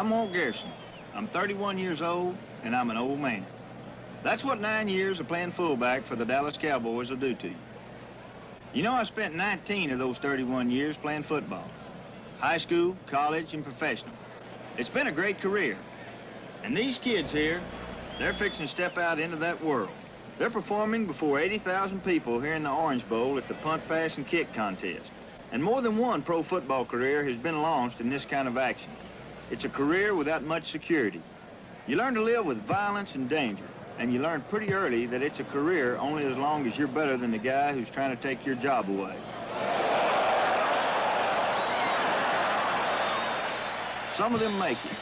I'm Walt Garrison. I'm 31 years old, and I'm an old man. That's what 9 years of playing fullback for the Dallas Cowboys will do to you. You know, I spent 19 of those 31 years playing football. High school, college, and professional. It's been a great career. And these kids here, they're fixing to step out into that world. They're performing before 80,000 people here in the Orange Bowl at the punt, pass, and kick contest. And more than one pro football career has been launched in this kind of action. It's a career without much security. You learn to live with violence and danger, and you learn pretty early that it's a career only as long as you're better than the guy who's trying to take your job away. Some of them make it.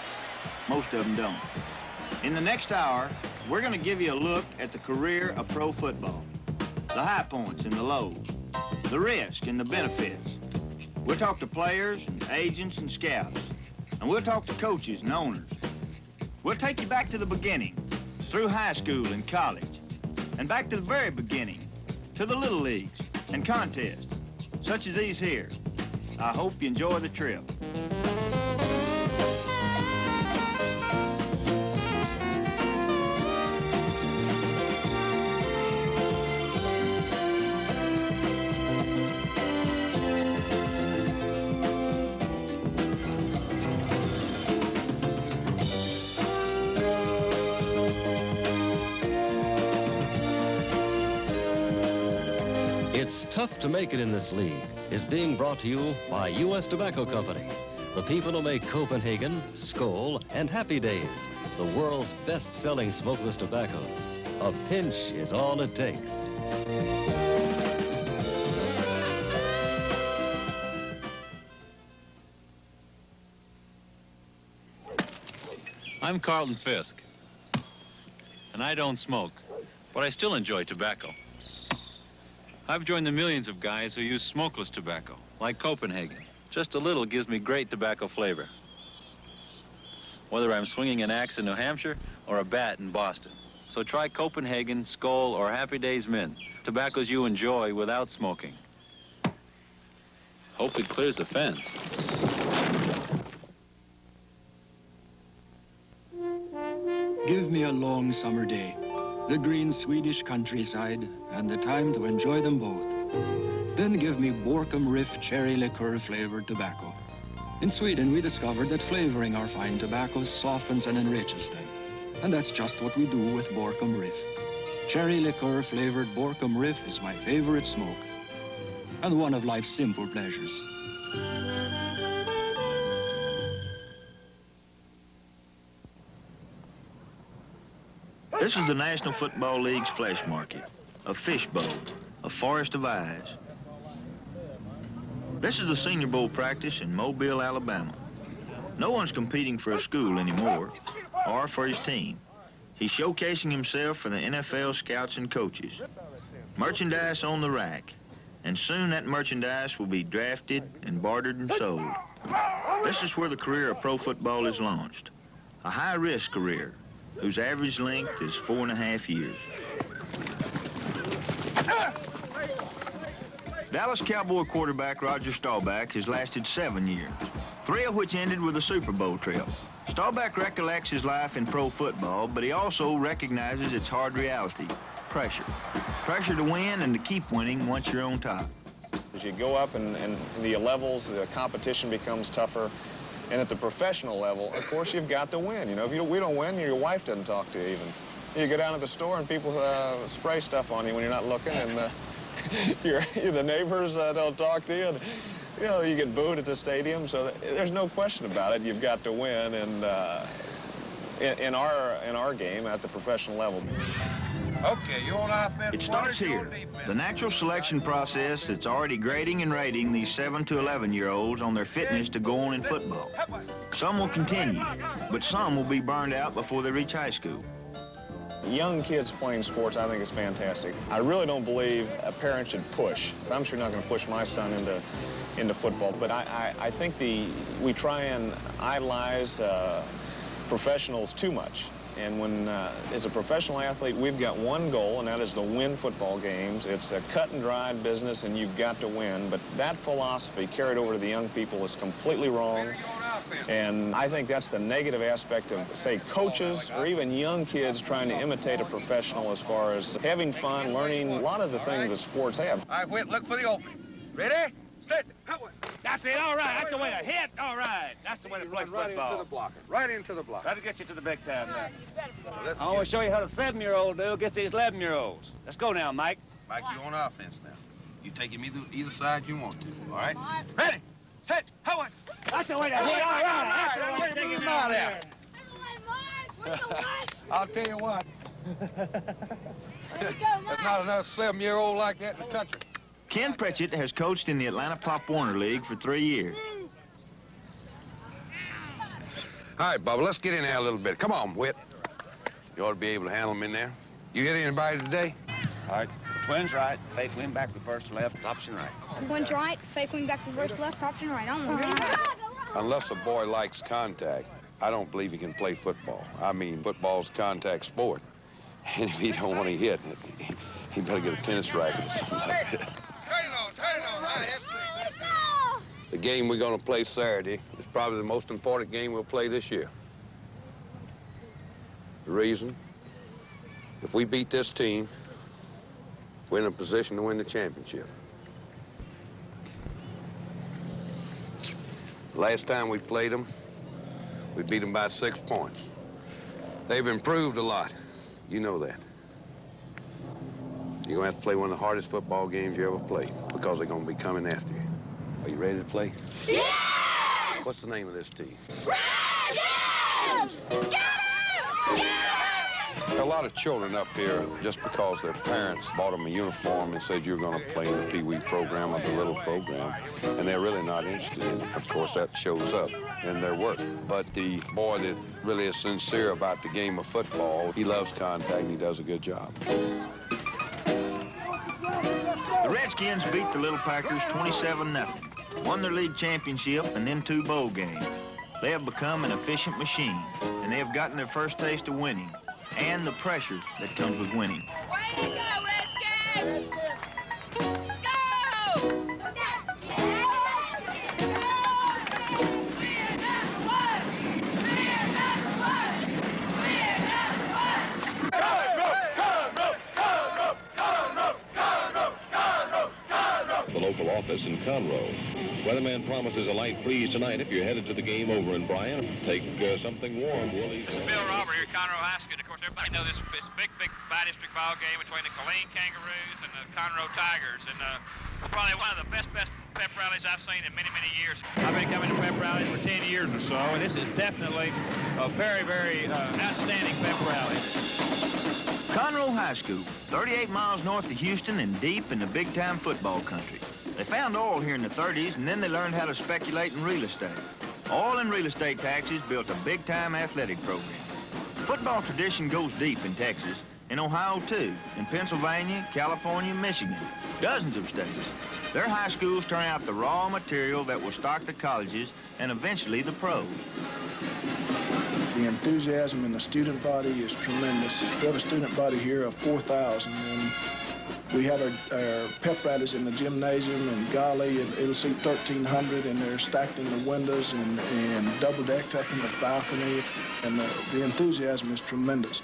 Most of them don't. In the next hour, we're going to give you a look at the career of pro football. The high points and the lows. The risk and the benefits. We'll talk to players and agents and scouts. And we'll talk to coaches and owners. We'll take you back to the beginning, through high school and college, and back to the very beginning, to the little leagues and contests, such as these here. I hope you enjoy the trip. It's Tough to Make It in This League is being brought to you by U.S. Tobacco Company, the people who make Copenhagen, Skoal, and Happy Days, the world's best-selling smokeless tobaccos. A pinch is all it takes. I'm Carlton Fisk, and I don't smoke, but I still enjoy tobacco. I've joined the millions of guys who use smokeless tobacco, like Copenhagen. Just a little gives me great tobacco flavor. Whether I'm swinging an axe in New Hampshire or a bat in Boston. So try Copenhagen, Skoal, or Happy Days Mint, tobaccos you enjoy without smoking. Hope it clears the fence. Give me a long summer day, the green Swedish countryside, and the time to enjoy them both. Then give me Borkum Riff cherry liqueur-flavored tobacco. In Sweden, we discovered that flavoring our fine tobaccos softens and enriches them. And that's just what we do with Borkum Riff. Cherry liqueur-flavored Borkum Riff is my favorite smoke, and one of life's simple pleasures. This is the National Football League's flesh market, a fishbowl, a forest of eyes. This is the Senior Bowl practice in Mobile, Alabama. No one's competing for a school anymore, or for his team. He's showcasing himself for the NFL scouts and coaches. Merchandise on the rack, and soon that merchandise will be drafted and bartered and sold. This is where the career of pro football is launched, a high-risk career, whose average length is 4.5 years. Dallas Cowboy quarterback Roger Staubach has lasted 7 years, 3 of which ended with a Super Bowl trip. Staubach recollects his life in pro football, but he also recognizes its hard reality, pressure. Pressure to win and to keep winning once you're on top. As you go up and the levels, the competition becomes tougher. And at the professional level, of course, you've got to win. You know, if we don't win, your wife doesn't talk to you even. You go down to the store and people spray stuff on you when you're not looking, and the neighbors don't talk to you. And, you know, you get booed at the stadium, so there's no question about it. You've got to win, and in our game at the professional level. Okay, you on offense? It starts here. The natural selection process that's already grading and rating these 7 to 11-year-olds on their fitness to go on in football. Some will continue, but some will be burned out before they reach high school. Young kids playing sports, I think, is fantastic. I really don't believe a parent should push. I'm sure not going to push my son into football, but I think we try and idolize professionals too much. And when, as a professional athlete, we've got one goal, and that is to win football games. It's a cut-and-dried business, and you've got to win. But that philosophy carried over to the young people is completely wrong. And I think that's the negative aspect of, say, coaches or even young kids trying to imitate a professional as far as having fun, learning a lot of the things that sports have. All right, Whit, look for the opening. Ready? Set. That's it, all right. That's the way to hit. All right. That's the way to play Right football. into the blocker. Right into the blocker. That'll get you to the big time now. Let's I want to show you how the 7-year-old do gets these 11-year-olds. Let's go now, Mike. Mike, you on offense now. You take him either side you want to, all right? Ready? Set. How That's the way to hit. All right. That's the way to take him out there. I'll tell you what. There's not another 7-year-old like that in the country. Ken Pritchett has coached in the Atlanta Pop Warner League for 3 years. All right, Bubba, let's get in there a little bit. Come on, Whit. You ought to be able to handle him in there. You hit anybody today? All right. Twins right. Fake wing back, reverse left, option right. Twins right. Fake wing back, reverse left, option right. I'm ready. Unless a boy likes contact, I don't believe he can play football. I mean, football's a contact sport. And if he don't want to hit, he better get a tennis racket or something like that. The game we're going to play Saturday is probably the most important game we'll play this year. The reason? If we beat this team, we're in a position to win the championship. Last time we played them, we beat them by 6 points. They've improved a lot. You know that. You're going to have to play one of the hardest football games you ever play because they're going to be coming after you. Are you ready to play? Yes! What's the name of this team? Rangers! Get him! Get him! A lot of children up here, just because their parents bought them a uniform and said you're going to play in the Pee Wee program or the little program, and they're really not interested in it. Of course, that shows up in their work. But the boy that really is sincere about the game of football, he loves contact and he does a good job. The Redskins beat the Little Packers 27-0, won their league championship and then 2 bowl games. They have become an efficient machine, and they have gotten their first taste of winning and the pressure that comes with winning. Way to go, Redskins! Go! The local office in Conroe. Weatherman promises a light breeze tonight if you're headed to the game over in Bryan. Take something warm, Willie. Bill Robert here, Conroe High School. Of course, everybody knows this big bi-district ball game between the Killeen Kangaroos and the Conroe Tigers. And probably one of the best pep rallies I've seen in many, many years. I've been coming to pep rallies for 10 years or so, and this is definitely a very, very outstanding pep rally. Conroe High School, 38 miles north of Houston and deep in the big-time football country. They found oil here in the 30s, and then they learned how to speculate in real estate. Oil and real estate taxes built a big-time athletic program. Football tradition goes deep in Texas, in Ohio, too, in Pennsylvania, California, Michigan, dozens of states. Their high schools turn out the raw material that will stock the colleges and eventually the pros. The enthusiasm in the student body is tremendous. We have a student body here of 4,000, and we have our pep rallies in the gymnasium, and golly, it'll seat 1,300, and they're stacked in the windows and double-decked up in the balcony, and the enthusiasm is tremendous.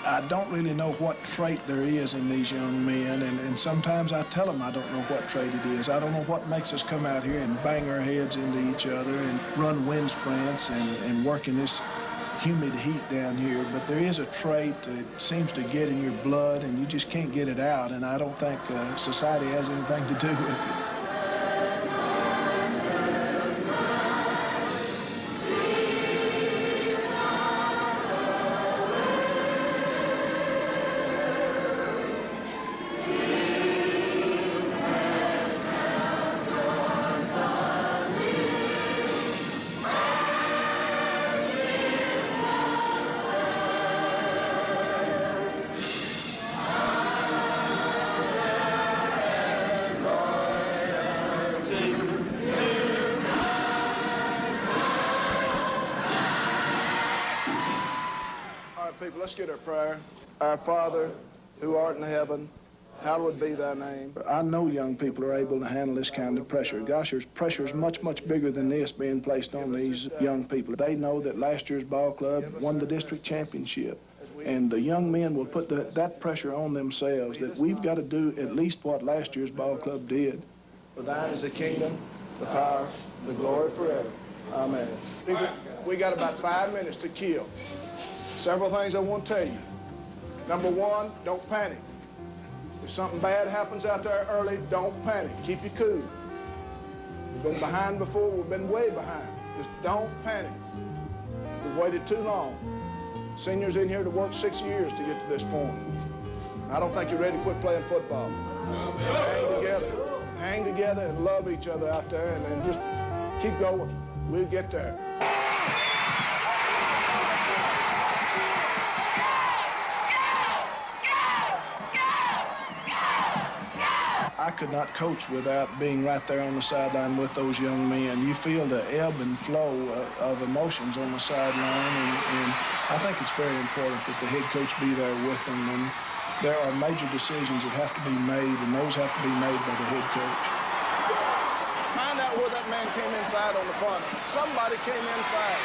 I don't really know what trait there is in these young men, and sometimes I tell them I don't know what trait it is. I don't know what makes us come out here and bang our heads into each other and run wind sprints and work in this humid heat down here, but there is a trait that seems to get in your blood and you just can't get it out, and I don't think society has anything to do with it. People, let's get our prayer. Our Father, who art in heaven, Hallowed be thy name. I know young people are able to handle this kind of pressure. Gosh, there's pressure is much, much bigger than this being placed on these young people. They know that last year's ball club won the district championship. And the young men will put that pressure on themselves, that we've got to do at least what last year's ball club did. For thine is the kingdom, the power, the glory forever. Amen. People, we got about 5 minutes to kill. Several things I want to tell you. Number one, don't panic. If something bad happens out there early, don't panic. Keep your cool. We've been behind before. We've been way behind. Just don't panic. We've waited too long. Seniors in here to work 6 years to get to this point. I don't think you're ready to quit playing football. Hang together. Hang together and love each other out there and just keep going. We'll get there. I could not coach without being right there on the sideline with those young men. You feel the ebb and flow of emotions on the sideline, and I think it's very important that the head coach be there with them. And there are major decisions that have to be made, and those have to be made by the head coach. Find out where that man came inside on the punter. Somebody came inside.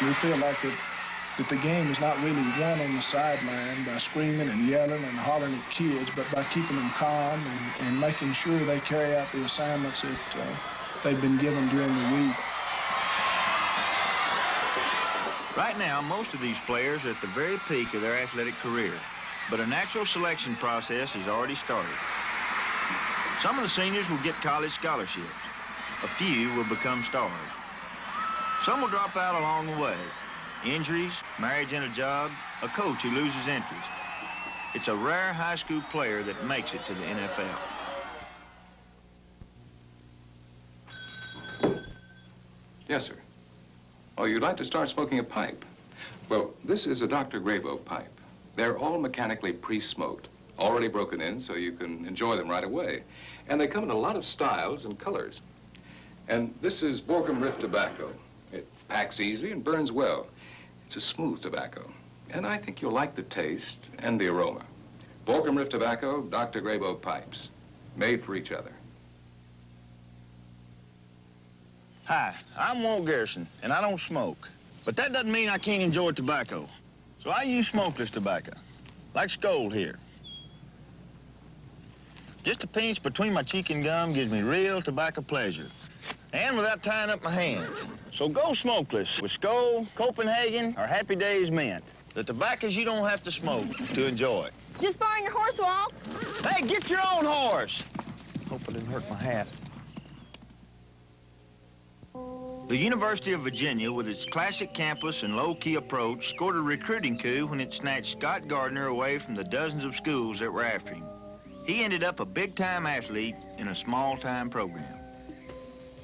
We feel like that the game is not really won on the sideline by screaming and yelling and hollering at kids, but by keeping them calm and making sure they carry out the assignments that they've been given during the week. Right now, most of these players are at the very peak of their athletic career, but a natural selection process has already started. Some of the seniors will get college scholarships. A few will become stars. Some will drop out along the way. Injuries, marriage and a job, a coach who loses interest. It's a rare high school player that makes it to the NFL. Yes, sir. Oh, you'd like to start smoking a pipe? Well, this is a Dr. Grabo pipe. They're all mechanically pre-smoked, already broken in so you can enjoy them right away. And they come in a lot of styles and colors. And this is Borkum Riff tobacco. It packs easy and burns well. It's a smooth tobacco, and I think you'll like the taste and the aroma. Borkum Riff tobacco, Dr. Grabo pipes, made for each other. Hi, I'm Walt Garrison, and I don't smoke. But that doesn't mean I can't enjoy tobacco. So I use smokeless tobacco, like Skoal here. Just a pinch between my cheek and gum gives me real tobacco pleasure, and without tying up my hands. So go smokeless with Skoal, Copenhagen, or Happy Days Mint. The tobaccos you don't have to smoke to enjoy. Just borrowing your horse, Walt. Hey, get your own horse. Hope I didn't hurt my hat. The University of Virginia, with its classic campus and low-key approach, scored a recruiting coup when it snatched Scott Gardner away from the dozens of schools that were after him. He ended up a big-time athlete in a small-time program.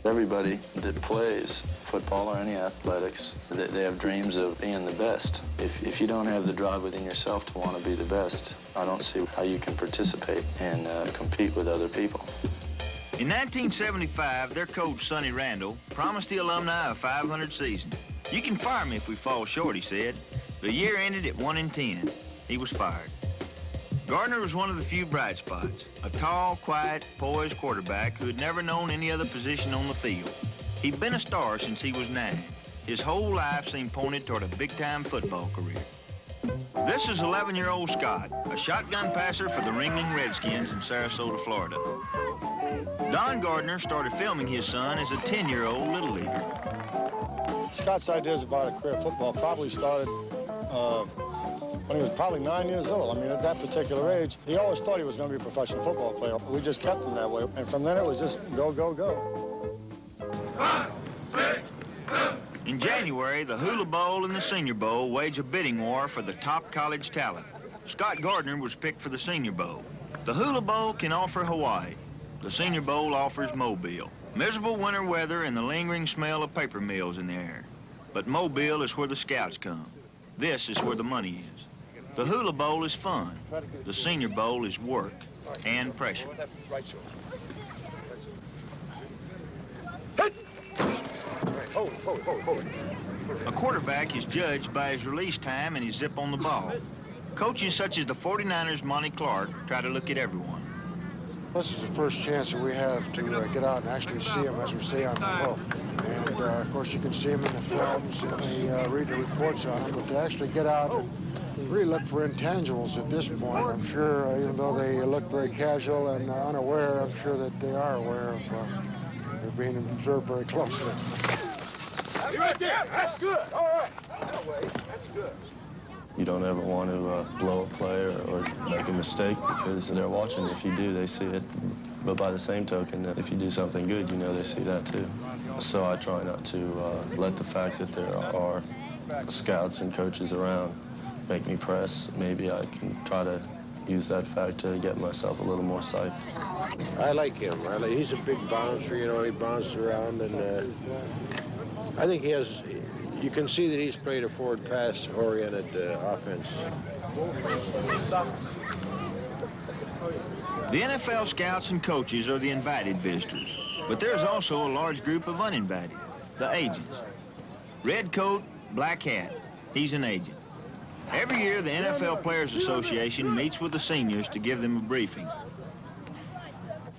Everybody that plays football or any athletics, they have dreams of being the best. If you don't have the drive within yourself to want to be the best, I don't see how you can participate and compete with other people. In 1975, their coach, Sonny Randall, promised the alumni a 500 season. You can fire me if we fall short, he said. The year ended at 1-10. He was fired. Gardner was one of the few bright spots, a tall, quiet, poised quarterback who had never known any other position on the field. He'd been a star since he was 9. His whole life seemed pointed toward a big-time football career. This is 11-year-old Scott, a shotgun passer for the Ringling Redskins in Sarasota, Florida. Don Gardner started filming his son as a 10-year-old Little Leaguer. Scott's ideas about a career in football probably started when he was probably 9 years old. I mean, at that particular age, he always thought he was going to be a professional football player. We just kept him that way. And from then, it was just go, go, go. 1, 6, 7. In January, the Hula Bowl and the Senior Bowl wage a bidding war for the top college talent. Scott Gardner was picked for the Senior Bowl. The Hula Bowl can offer Hawaii. The Senior Bowl offers Mobile. Miserable winter weather and the lingering smell of paper mills in the air. But Mobile is where the scouts come. This is where the money is. The Hula Bowl is fun. The Senior Bowl is work and pressure. A quarterback is judged by his release time and his zip on the ball. Coaches such as the 49ers' Monty Clark try to look at everyone. This is the first chance that we have to get out and actually see them as we stay on the hoof. And, of course, you can see them in the films and read the reports on them, but to actually get out and really look for intangibles at this point, I'm sure, even though they look very casual and unaware, I'm sure that they are aware of they're being observed very closely. Right there. That's good. All right. That way. That's good. You don't ever want to blow a play or make a mistake because they're watching. If you do, they see it. But by the same token, if you do something good, you know they see that too. So I try not to let the fact that there are scouts and coaches around make me press. Maybe I can try to use that fact to get myself a little more psyched. I like him. He's a big bouncer, you know, he bounces around, and I think he has, you can see that he's played a forward pass-oriented offense. The NFL scouts and coaches are the invited visitors, but there's also a large group of uninvited, the agents. Red coat, black hat, he's an agent. Every year, the NFL Players Association meets with the seniors to give them a briefing.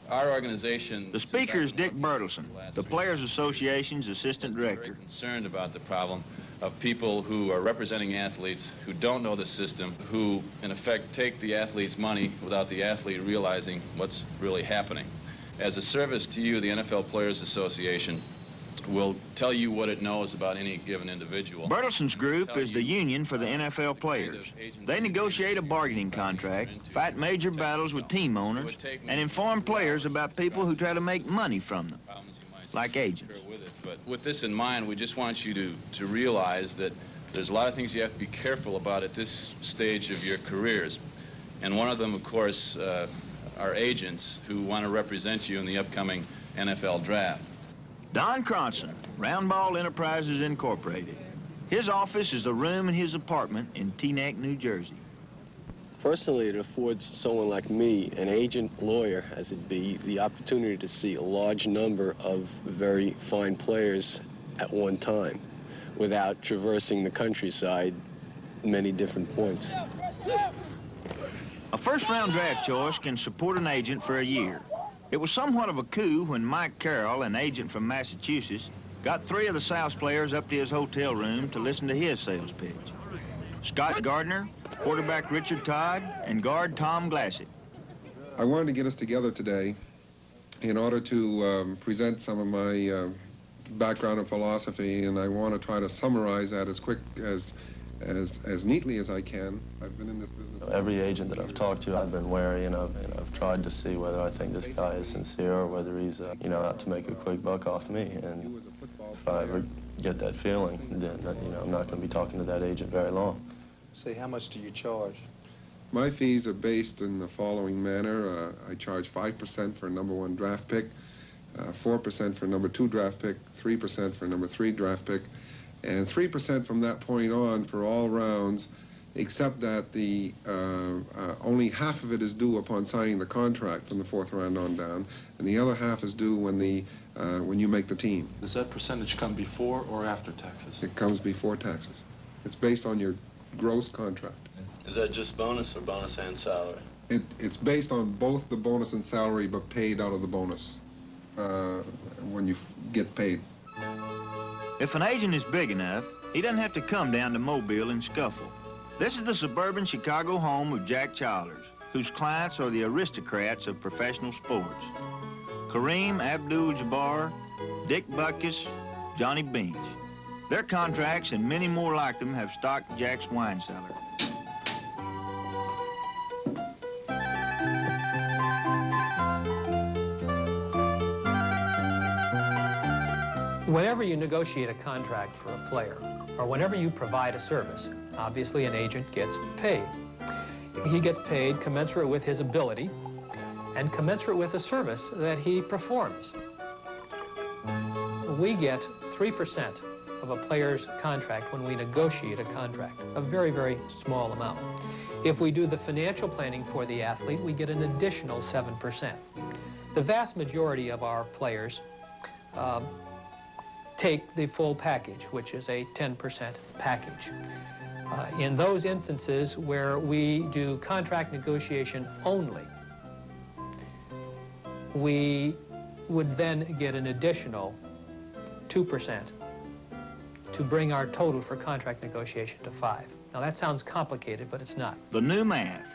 Our organization... The speaker is Dick Bertelsen, the Players Association's assistant director. We're concerned about the problem of people who are representing athletes who don't know the system, who, in effect, take the athlete's money without the athlete realizing what's really happening. As a service to you, the NFL Players Association will tell you what it knows about any given individual. Bertelsen's group is the union for the NFL players. They negotiate a bargaining contract, fight major battles with team owners, and inform players about people who try to make money from them, like agents. But with this in mind, we just want you to realize that there's a lot of things you have to be careful about at this stage of your careers. And one of them, of course, are agents who want to represent you in the upcoming NFL draft. Don Cronson, Roundball Enterprises Incorporated. His office is a room in his apartment in Teaneck, New Jersey. Personally, it affords someone like me, an agent lawyer as it be, the opportunity to see a large number of very fine players at one time without traversing the countryside many different points. A first-round draft choice can support an agent for a year. It was somewhat of a coup when Mike Carroll, an agent from Massachusetts, got 3 of the South's players up to his hotel room to listen to his sales pitch. Scott Gardner, quarterback Richard Todd, and guard Tom Glassick. I wanted to get us together today in order to present some of my background and philosophy, and I want to try to summarize that as neatly as I can. I've been in this business. Every agent that I've talked to, I've been wary, and I've tried to see whether I think this guy is sincere or whether he's, out to make a quick buck off me. And if I ever get that feeling, then, I'm not going to be talking to that agent very long. Say, how much do you charge? My fees are based in the following manner. I charge 5% for a #1 draft pick, 4% for a #2 draft pick, 3% for a #3 draft pick, and 3% from that point on for all rounds, except that the only half of it is due upon signing the contract from the 4th round on down, and the other half is due when you make the team. Does that percentage come before or after taxes? It comes before taxes. It's based on your gross contract. Is that just bonus or bonus and salary? It's based on both the bonus and salary, but paid out of the bonus when you get paid. If an agent is big enough, he doesn't have to come down to Mobile and scuffle. This is the suburban Chicago home of Jack Childers, whose clients are the aristocrats of professional sports. Kareem Abdul-Jabbar, Dick Butkus, Johnny Bench. Their contracts and many more like them have stocked Jack's wine cellar. Whenever you negotiate a contract for a player, or whenever you provide a service, obviously an agent gets paid. He gets paid commensurate with his ability and commensurate with the service that he performs. We get 3% of a player's contract when we negotiate a contract, a very, very small amount. If we do the financial planning for the athlete, we get an additional 7%. The vast majority of our players take the full package, which is a 10% package. In those instances where we do contract negotiation only, we would then get an additional 2% to bring our total for contract negotiation to 5. Now that sounds complicated, but it's not. The new math,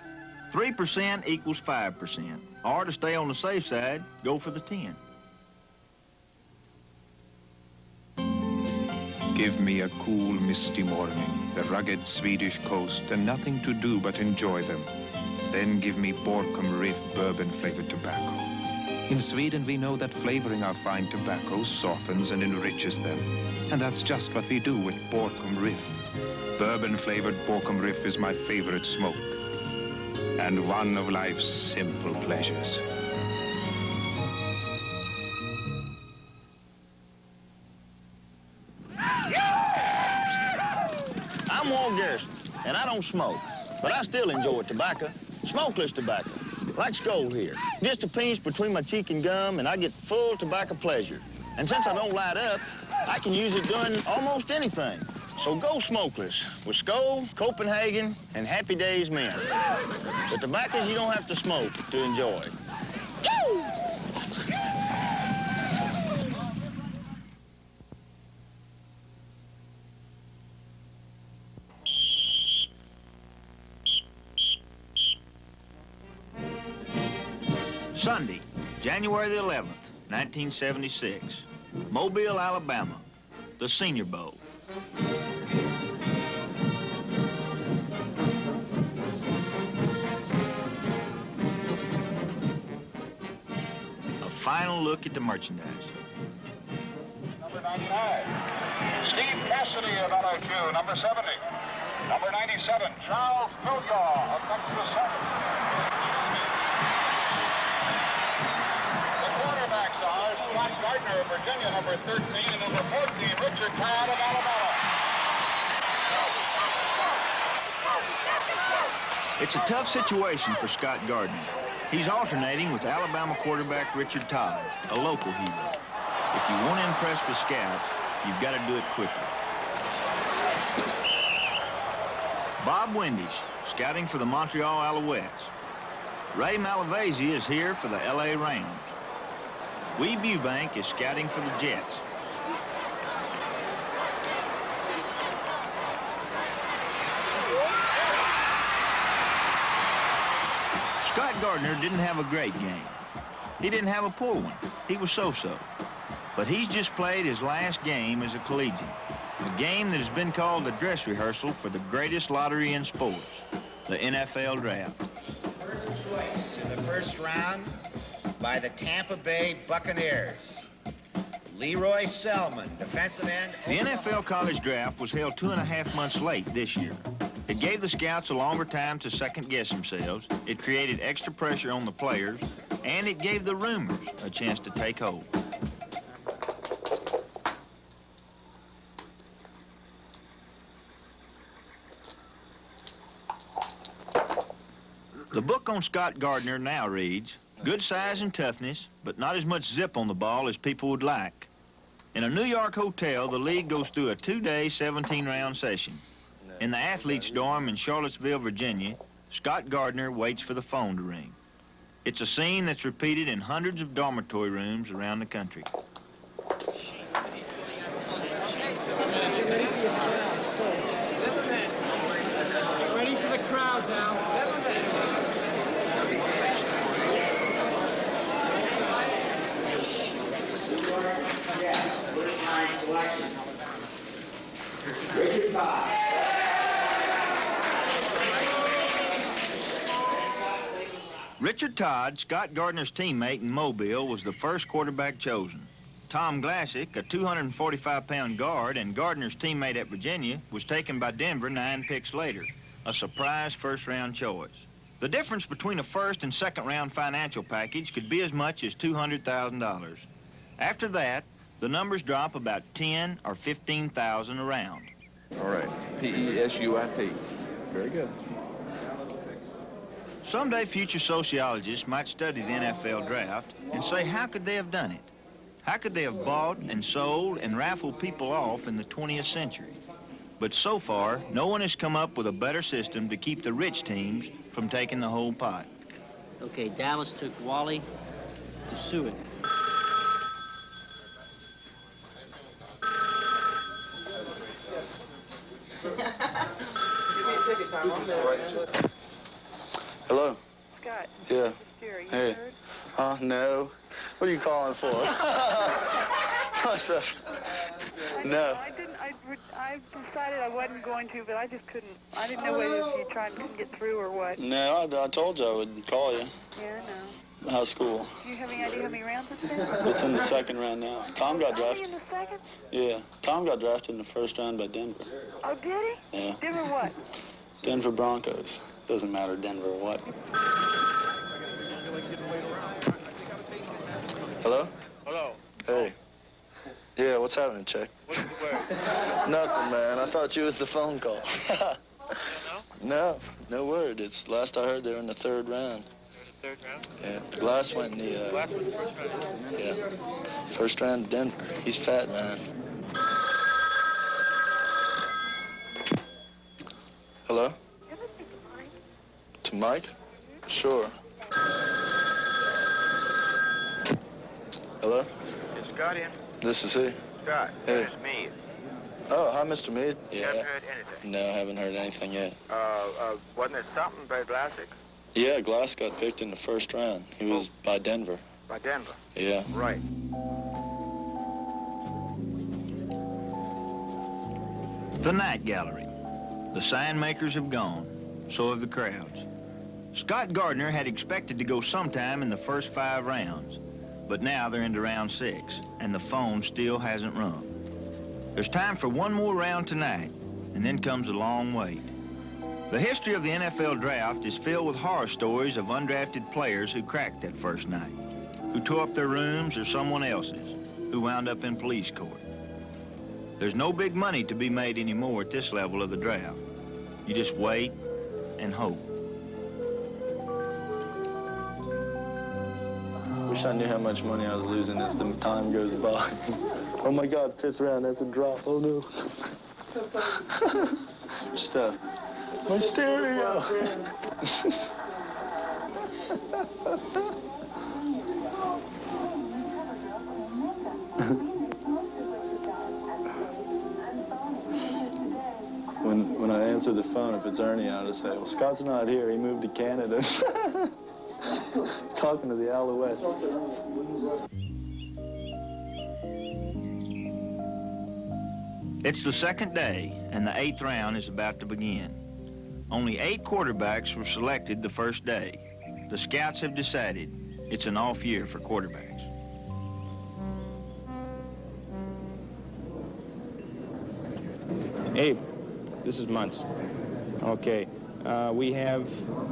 3% equals 5%. Or to stay on the safe side, go for the 10. Give me a cool, misty morning, the rugged Swedish coast, and nothing to do but enjoy them. Then give me Borkum Riff bourbon-flavored tobacco. In Sweden, we know that flavoring our fine tobacco softens and enriches them. And that's just what we do with Borkum Riff. Bourbon-flavored Borkum Riff is my favorite smoke, and one of life's simple pleasures. I'm Walt Garrison, and I don't smoke, but I still enjoy tobacco, smokeless tobacco, like Skoal here. Just a pinch between my cheek and gum, and I get full tobacco pleasure. And since I don't light up, I can use it doing almost anything. So go smokeless with Skoal, Copenhagen, and Happy Days Men. The tobaccos you don't have to smoke to enjoy. Sunday, January the 11th, 1976, Mobile, Alabama, the Senior Bowl. A final look at the merchandise. Number 99, Steve Cassidy of LSU, number 70. Number 97, Charles Pilyaw of Texas Southern. Scott Gardner of Virginia, number 13, and number 14, Richard Todd of Alabama. It's a tough situation for Scott Gardner. He's alternating with Alabama quarterback Richard Todd, a local hero. If you want to impress the scouts, you've got to do it quickly. Bob Windisch, scouting for the Montreal Alouettes. Ray Malavasi is here for the L.A. Rams. Wee Bubank is scouting for the Jets. Scott Gardner didn't have a great game. He didn't have a poor one. He was so-so. But he's just played his last game as a collegian, a game that has been called the dress rehearsal for the greatest lottery in sports, the NFL Draft. First choice in the first round by the Tampa Bay Buccaneers, Leroy Selman, defensive end. The NFL College Draft was held 2.5 months late this year. It gave the scouts a longer time to second-guess themselves, it created extra pressure on the players, and it gave the rumors a chance to take hold. The book on Scott Gardner now reads, good size and toughness, but not as much zip on the ball as people would like. In a New York hotel, the league goes through a 2-day, 17-round session. In the athlete's dorm in Charlottesville, Virginia, Scott Gardner waits for the phone to ring. It's a scene that's repeated in hundreds of dormitory rooms around the country. Ready for the crowds, Al. Richard Todd. Richard Todd, Scott Gardner's teammate in Mobile, was the first quarterback chosen. Tom Glassick, a 245-pound guard and Gardner's teammate at Virginia, was taken by Denver 9 picks later, a surprise first-round choice. The difference between a first and second-round financial package could be as much as $200,000. After that, the numbers drop about 10 or 15,000 around. All right, P-E-S-U-I-T. Very good. Someday future sociologists might study the NFL draft and say, how could they have done it? How could they have bought and sold and raffled people off in the 20th century? But so far, no one has come up with a better system to keep the rich teams from taking the whole pot. Okay, Dallas took Wally to Seward. Hello? Scott. Yeah. Jerry, you Hey. heard? No. What are you calling for? What the? No. I decided I wasn't going to, but I just couldn't. I didn't know whether you tried to get through or what. No, I told you I would call you. Yeah, I know. How's school? Do you have any idea how many rounds it's been? It's in the second round now. Tom got Only drafted. in the second? Yeah. Tom got drafted in the first round by Denver. Oh, did he? Yeah. Denver what? Denver Broncos. Doesn't matter Denver or what. Hello? Hello. Hey. Yeah, what's happening, Chick? What's the word? Nothing, man. I thought you was the phone call. No, no word. It's last I heard they were in the third round. Third round? Yeah. The Glass went in the Glass went first round. yeah. First round Denver. He's fat, man. Hello? To Mike? Sure. Hello? Is Scott in? This is he. Scott, Hey. it's me. Oh, hi, Mr. Meade. You haven't heard anything? No, I haven't heard anything yet. Wasn't it something by Vlasic? Yeah, Glass got picked in the first round. He was by Denver. By Denver? Yeah. Right. The night gallery. The sign makers have gone. So have the crowds. Scott Gardner had expected to go sometime in the first 5 rounds, but now they're into round 6, and the phone still hasn't rung. There's time for one more round tonight, and then comes a long wait. The history of the NFL draft is filled with horror stories of undrafted players who cracked that first night, who tore up their rooms or someone else's, who wound up in police court. There's no big money to be made anymore at this level of the draft. You just wait and hope. Wish I knew how much money I was losing as the time goes by. Oh my God, 5th round, that's a drop. Oh no. Stuff. My stereo. When I answer the phone, if it's Ernie, I'll just say, well, Scott's not here. He moved to Canada. He's talking to the Alouettes. It's the second day, and the 8th round is about to begin. Only 8 quarterbacks were selected the first day. The scouts have decided it's an off year for quarterbacks. Abe, this is Muntz. Okay, we have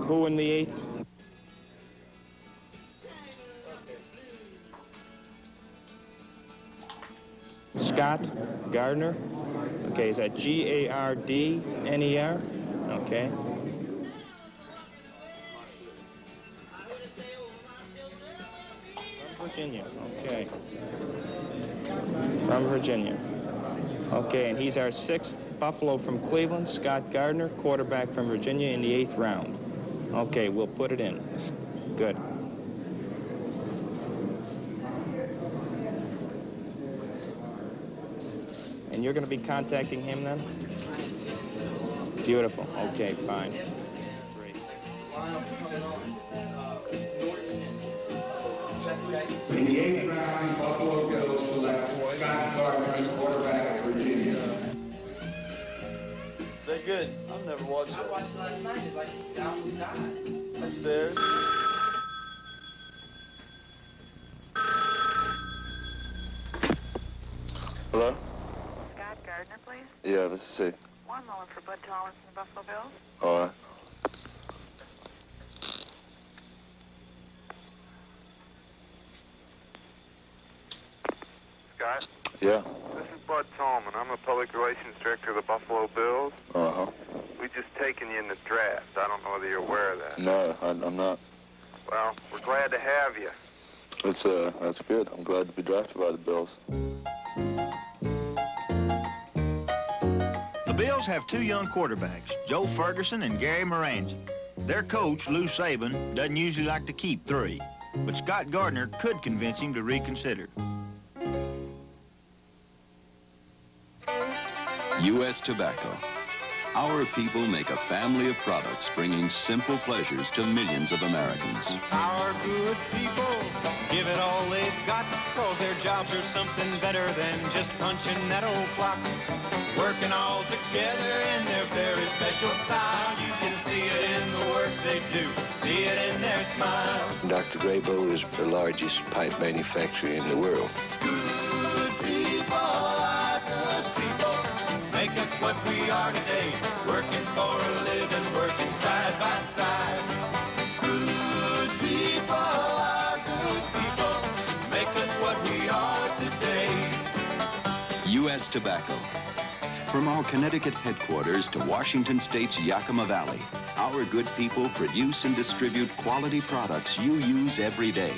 who in the 8th? Scott Gardner. Okay, is that Gardner? Okay. From Virginia, okay. From Virginia. Okay, and he's our 6th Buffalo from Cleveland, Scott Gardner, quarterback from Virginia in the 8th round. Okay, we'll put it in. Good. And you're going to be contacting him then? Beautiful. Okay, fine. Great. In the 8th round, Buffalo Bills select Scott Gardner, quarterback of Virginia. Is that good? I've never watched it. I watched it last night. It's like the almost died. Upstairs. Hello? Scott Gardner, please. Yeah, this is he. One moment for Bud Thomas and the Buffalo Bills. All right. Scott? Yeah. This is Bud Tallman. I'm the public relations director of the Buffalo Bills. Uh-huh. We just taken you in the draft. I don't know whether you're aware of that. No, I'm not. Well, we're glad to have you. That's good. I'm glad to be drafted by the Bills. The Bills Girls have two young quarterbacks, Joe Ferguson and Gary Moranzi. Their coach, Lou Saban, doesn't usually like to keep three, but Scott Gardner could convince him to reconsider. U.S. Tobacco. Our people make a family of products bringing simple pleasures to millions of Americans. Our good people give it all they've got, cause their jobs are something better than just punching that old clock. Working all together in their very special style. You can see it in the work they do, see it in their smiles. Dr. Grabo is the largest pipe manufacturer in the world. Good people are good people, make us what we are today, working for a living, working side by side. Good people are good people, make us what we are today. U.S. Tobacco. From our Connecticut headquarters to Washington State's Yakima Valley, our good people produce and distribute quality products you use every day.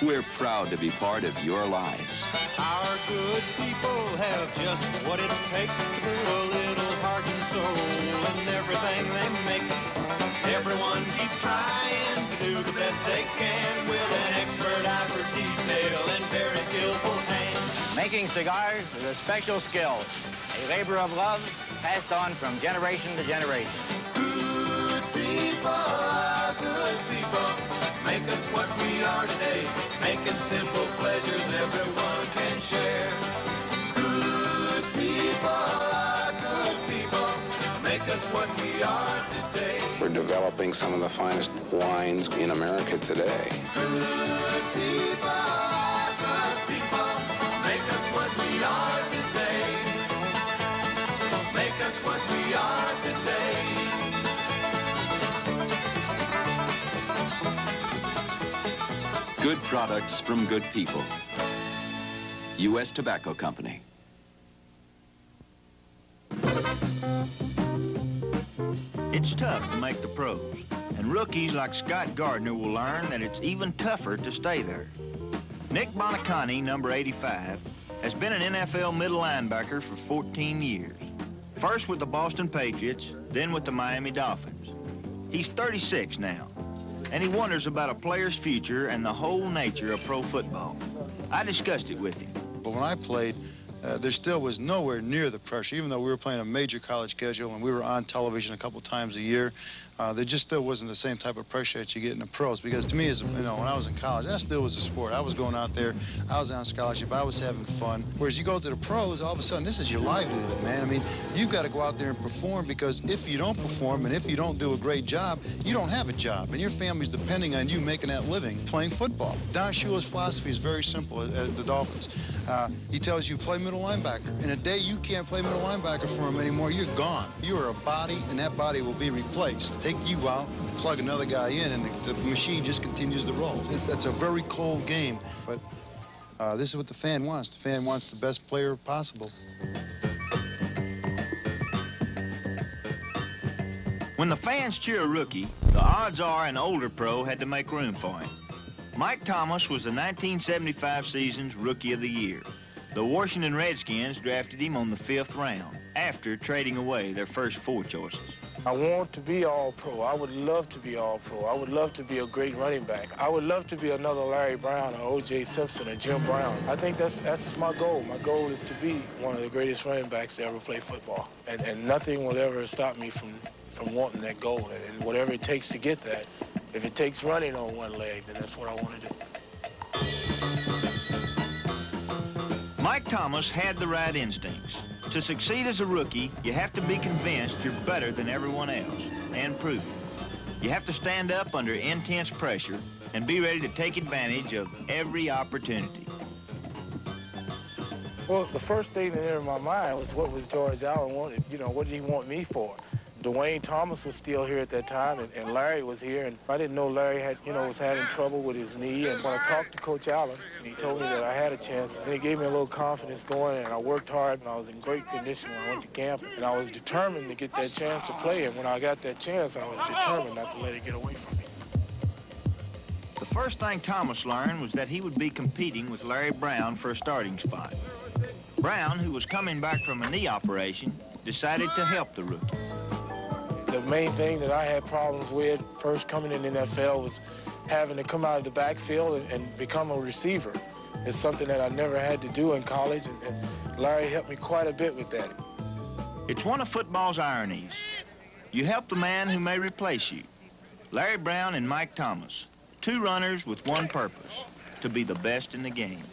We're proud to be part of your lives. Our good people have just what it takes to put a little heart and soul in everything they make. Everyone keeps trying to do the best they can with an expert eye for detail and very skillful hands. Making cigars is a special skill, a labor of love passed on from generation to generation. Good people are good people, make us what we are today, making simple pleasures everyone can share. Good people are good people, make us what we are today. We're developing some of the finest wines in America today. Good people are good people, make us what we are today. Make us what we are today. Good products from good people. U.S. Tobacco Company. It's tough to make the pros, and rookies like Scott Gardner will learn that it's even tougher to stay there. Nick Bonacani, number 85, has been an NFL middle linebacker for 14 years. First with the Boston Patriots, then with the Miami Dolphins. He's 36 now, and he wonders about a player's future and the whole nature of pro football. I discussed it with him. But when I played, there still was nowhere near the pressure, even though we were playing a major college schedule and we were on television a couple times a year. There just still wasn't the same type of pressure that you get in the pros, because to me, as when I was in college, that still was a sport. I was going out there, I was on scholarship, I was having fun. Whereas you go to the pros, all of a sudden, this is your livelihood, man. I mean, you've got to go out there and perform, because if you don't perform and if you don't do a great job, you don't have a job, and your family's depending on you making that living playing football. Don Shula's philosophy is very simple at the Dolphins. He tells you, play middle linebacker. And a day you can't play middle linebacker for him anymore, you're gone. You are a body, and that body will be replaced. Take you out, plug another guy in, and the machine just continues to roll. That's a very cold game, but this is what the fan wants. The fan wants the best player possible. When the fans cheer a rookie, the odds are an older pro had to make room for him. Mike Thomas was the 1975 season's Rookie of the Year. The Washington Redskins drafted him on the 5th round, after trading away their first 4 choices. I want to be all-pro. I would love to be all-pro. I would love to be a great running back. I would love to be another Larry Brown or O.J. Simpson or Jim Brown. I think that's my goal. My goal is to be one of the greatest running backs to ever play football. And nothing will ever stop me from wanting that goal. And whatever it takes to get that, if it takes running on one leg, then that's what I want to do. Mike Thomas had the right instincts. To succeed as a rookie, you have to be convinced you're better than everyone else, and prove it. You have to stand up under intense pressure and be ready to take advantage of every opportunity. Well, the first thing that entered my mind was, what was George Allen wanted? What did he want me for? Dwayne Thomas was still here at that time, and Larry was here, and I didn't know Larry had, was having trouble with his knee. And when I talked to Coach Allen, he told me that I had a chance, and he gave me a little confidence going, and I worked hard, and I was in great condition when I went to camp, and I was determined to get that chance to play, and when I got that chance, I was determined not to let it get away from me. The first thing Thomas learned was that he would be competing with Larry Brown for a starting spot. Brown, who was coming back from a knee operation, decided to help the rookie. The main thing that I had problems with first coming in the NFL was having to come out of the backfield and become a receiver. It's something that I never had to do in college, and Larry helped me quite a bit with that. It's one of football's ironies. You help the man who may replace you. Larry Brown and Mike Thomas, two runners with one purpose, to be the best in the game.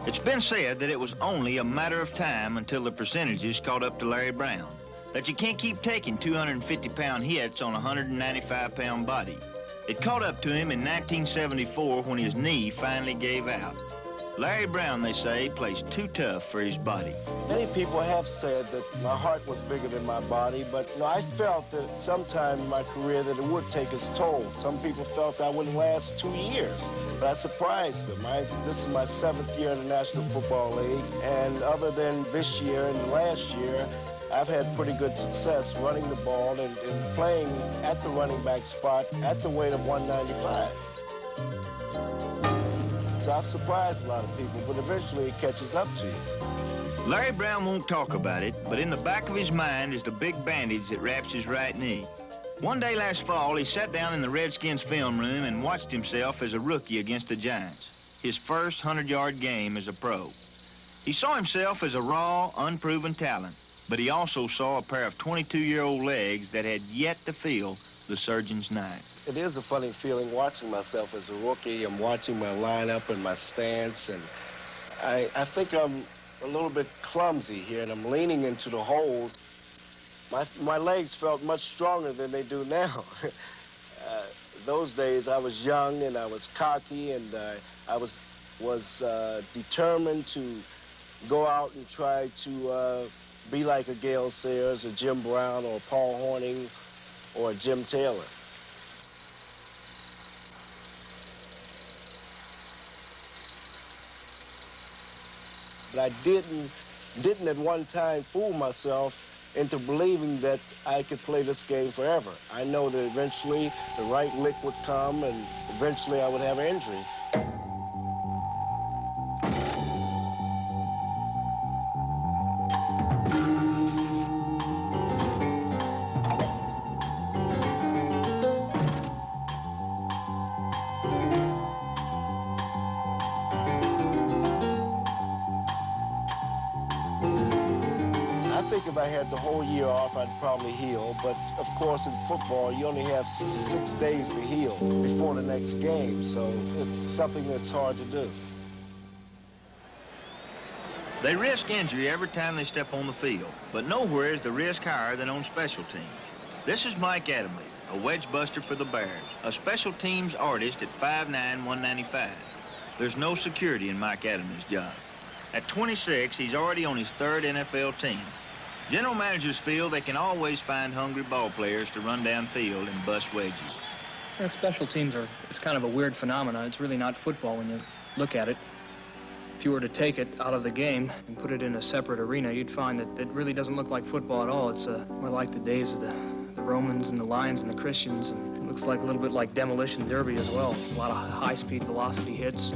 It's been said that it was only a matter of time until the percentages caught up to Larry Brown, that you can't keep taking 250-pound hits on a 195-pound body. It caught up to him in 1974 when his knee finally gave out. Larry Brown, they say, plays too tough for his body. Many people have said that my heart was bigger than my body, but I felt that sometime in my career that it would take its toll. Some people felt I wouldn't last 2 years, but I surprised them. This is my 7th year in the National Football League, and other than this year and last year, I've had pretty good success running the ball and playing at the running back spot at the weight of 195. So I've surprised a lot of people, but eventually it catches up to you. Larry Brown won't talk about it, but in the back of his mind is the big bandage that wraps his right knee. One day last fall, he sat down in the Redskins film room and watched himself as a rookie against the Giants, his first 100-yard game as a pro. He saw himself as a raw, unproven talent, but he also saw a pair of 22-year-old legs that had yet to feel the surgeon's knife. It is a funny feeling watching myself as a rookie. I'm watching my lineup and my stance, and I think I'm a little bit clumsy here, and I'm leaning into the holes. My legs felt much stronger than they do now. Those days I was young and I was cocky, and I was determined to go out and try to be like a Gale Sayers, a Jim Brown, or a Paul Hornung, or a Jim Taylor. But I didn't at one time fool myself into believing that I could play this game forever. I know that eventually the right lick would come, and eventually I would have an injury. If I had the whole year off, I'd probably heal. But, of course, in football, you only have 6 days to heal before the next game. So it's something that's hard to do. They risk injury every time they step on the field, but nowhere is the risk higher than on special teams. This is Mike Adamle, a wedge buster for the Bears, a special teams artist at 5'9", 195. There's no security in Mike Adamle's job. At 26, he's already on his 3rd NFL team. General managers feel they can always find hungry ball players to run downfield and bust wedges. Yeah, special teams it's kind of a weird phenomenon. It's really not football when you look at it. If you were to take it out of the game and put it in a separate arena, you'd find that it really doesn't look like football at all. It's more like the days of the Romans and the Lions and the Christians, and it looks like a little bit like demolition derby as well. A lot of high-speed velocity hits.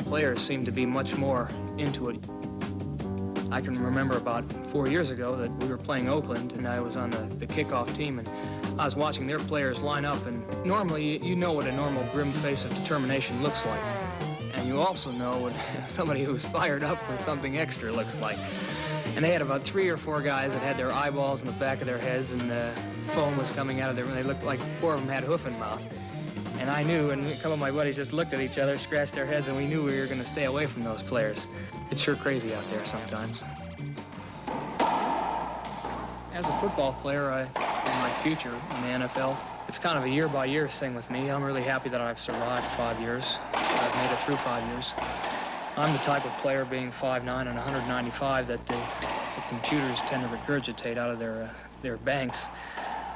Players seem to be much more into it. I can remember about 4 years ago that we were playing Oakland, and I was on the kickoff team, and I was watching their players line up, and normally you know what a normal grim face of determination looks like. And you also know what somebody who's fired up for something extra looks like. And they had about 3 or 4 guys that had their eyeballs in the back of their heads, and foam was coming out of them. They looked like 4 of them had hoof and mouth. And I knew, and a couple of my buddies just looked at each other, scratched their heads, and we knew we were going to stay away from those players. It's sure crazy out there sometimes. As a football player, in my future in the NFL, it's kind of a year-by-year thing with me. I'm really happy that I've survived 5 years. I've made it through 5 years. I'm the type of player, being 5'9" and 195, that the computers tend to regurgitate out of their banks.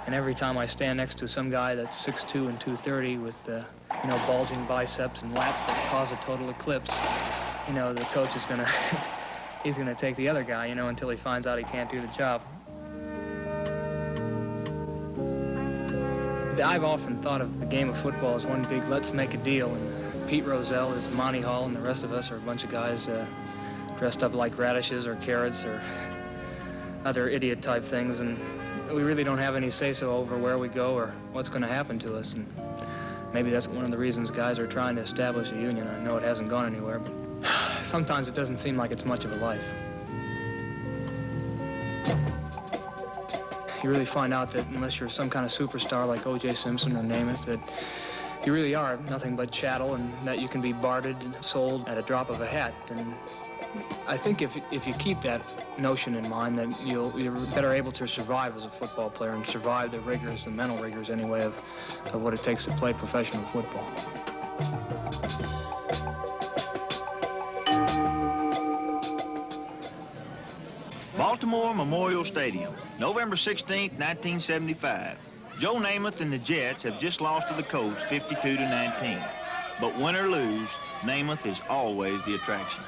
And every time I stand next to some guy that's 6'2" and 230 with, bulging biceps and lats that cause a total eclipse, the coach is he's gonna take the other guy, until he finds out he can't do the job. I've often thought of the game of football as one big let's make a deal, and Pete Rozelle is Monty Hall, and the rest of us are a bunch of guys dressed up like radishes or carrots or other idiot-type things, and we really don't have any say-so over where we go or what's going to happen to us. And maybe that's one of the reasons guys are trying to establish a union. I know it hasn't gone anywhere, but sometimes it doesn't seem like it's much of a life. You really find out that unless you're some kind of superstar like O.J. Simpson or Namath, that you really are nothing but chattel, and that you can be bartered and sold at a drop of a hat. And I think if you keep that notion in mind, then you're better able to survive as a football player and survive the rigors, the mental rigors anyway, of what it takes to play professional football. Baltimore Memorial Stadium, November 16, 1975. Joe Namath and the Jets have just lost to the Colts 52-19. But win or lose, Namath is always the attraction.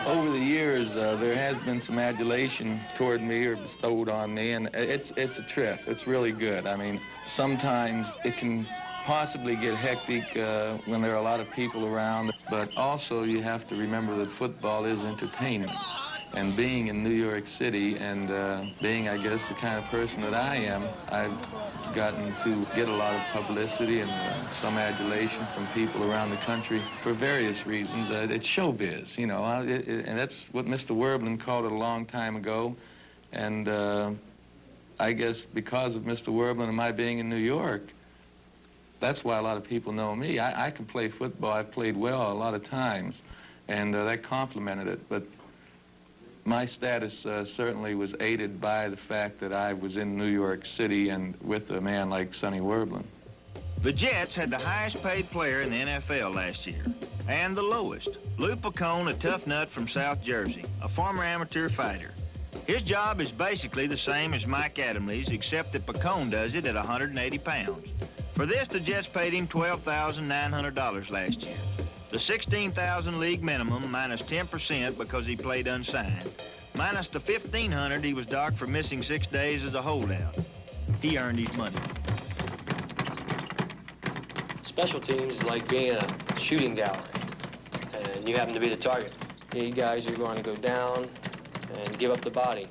Over the years, there has been some adulation toward me or bestowed on me, and it's a trip. It's really good. I mean, sometimes it can possibly get hectic when there are a lot of people around, but also you have to remember that football is entertainment. And being in New York City and being, I guess, the kind of person that I am, I've gotten to get a lot of publicity and some adulation from people around the country for various reasons. It's showbiz, you know, and that's what Mr. Werblin called it a long time ago. And I guess because of Mr. Werblin and my being in New York, that's why a lot of people know me. I can play football. I've played well a lot of times, and that complimented it. But my status certainly was aided by the fact that I was in New York City and with a man like Sonny Werblin. The Jets had the highest paid player in the NFL last year, and the lowest. Lou Picone, a tough nut from South Jersey, a former amateur fighter. His job is basically the same as Mike Adamley's, except that Picone does it at 180 pounds. For this, the Jets paid him $12,900 last year. The $16,000 league minimum minus 10% because he played unsigned, minus the $1,500 he was docked for missing 6 days as a holdout. He earned his money. Special teams is like being a shooting gallery, and you happen to be the target. You guys are going to go down and give up the body.